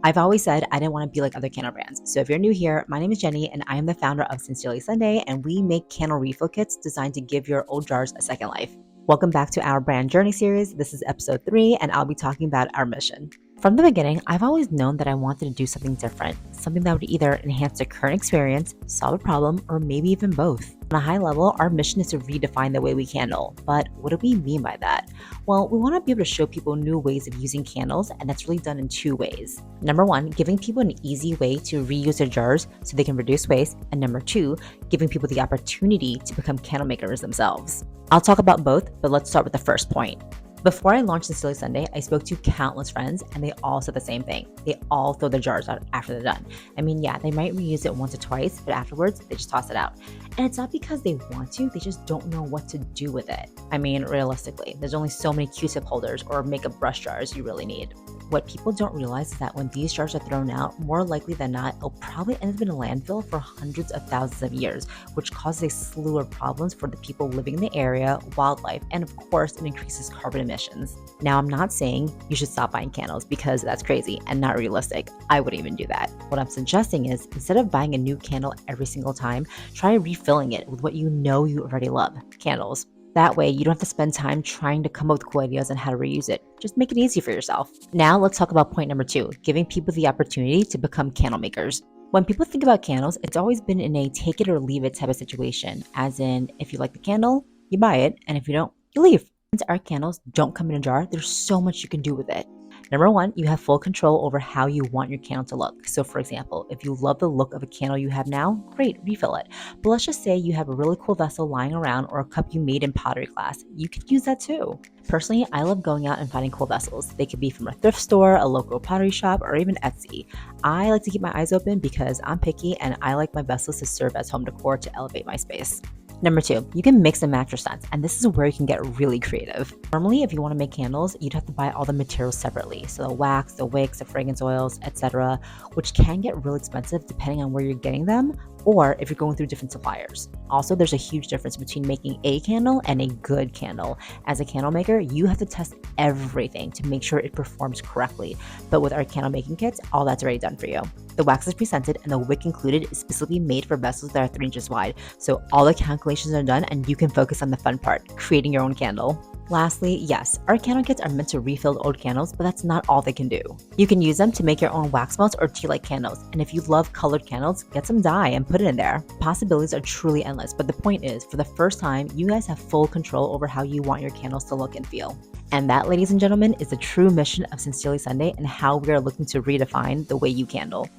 I've always said I didn't want to be like other candle brands. So if you're new here, my name is Jenny and I am the founder of Sincerely Sunday, and we make candle refill kits designed to give your old jars a second life. Welcome back to our brand journey series. This is episode 3 and I'll be talking about our mission. From the beginning, I've always known that I wanted to do something different, something that would either enhance the current experience, solve a problem, or maybe even both. On a high level, our mission is to redefine the way we candle. But what do we mean by that? Well, we want to be able to show people new ways of using candles, and that's really done in 2 ways. Number 1, giving people an easy way to reuse their jars so they can reduce waste, and number 2, giving people the opportunity to become candle makers themselves. I'll talk about both, but let's start with the first point. Before I launched Sincerely Sunday, I spoke to countless friends and they all said the same thing. They all throw their jars out after they're done. I mean, yeah, they might reuse it once or twice, but afterwards they just toss it out. And it's not because they want to, they just don't know what to do with it. I mean, realistically, there's only so many Q-tip holders or makeup brush jars you really need. What people don't realize is that when these jars are thrown out, more likely than not, it'll probably end up in a landfill for hundreds of thousands of years, which causes a slew of problems for the people living in the area, wildlife, and of course, it increases carbon emissions. Now, I'm not saying you should stop buying candles because that's crazy and not realistic. I wouldn't even do that. What I'm suggesting is instead of buying a new candle every single time, try refilling it with what you know you already love, candles. That way, you don't have to spend time trying to come up with cool ideas on how to reuse it. Just make it easy for yourself. Now, let's talk about point number 2, giving people the opportunity to become candle makers. When people think about candles, it's always been in a take it or leave it type of situation, as in, if you like the candle, you buy it, and if you don't, you leave. Since our candles don't come in a jar, there's so much you can do with it. Number 1, you have full control over how you want your candle to look. So for example, if you love the look of a candle you have now, great, refill it. But let's just say you have a really cool vessel lying around or a cup you made in pottery class. You could use that too. Personally, I love going out and finding cool vessels. They could be from a thrift store, a local pottery shop, or even Etsy. I like to keep my eyes open because I'm picky and I like my vessels to serve as home decor to elevate my space. Number 2, you can mix and match your scents, and this is where you can get really creative. Normally, if you want to make candles, you'd have to buy all the materials separately. So the wax, the wicks, the fragrance oils, etc., which can get real expensive depending on where you're getting them or if you're going through different suppliers. Also, there's a huge difference between making a candle and a good candle. As a candle maker, you have to test everything to make sure it performs correctly. But with our candle making kits, all that's already done for you. The wax is pre-scented and the wick included is specifically made for vessels that are 3 inches wide. So all the calculations are done and you can focus on the fun part, creating your own candle. Lastly, yes, our candle kits are meant to refill old candles, but that's not all they can do. You can use them to make your own wax melts or tea-light candles, and if you love colored candles, get some dye and put it in there. Possibilities are truly endless, but the point is, for the first time, you guys have full control over how you want your candles to look and feel. And that, ladies and gentlemen, is the true mission of Sincerely Sunday and how we are looking to redefine the way you candle.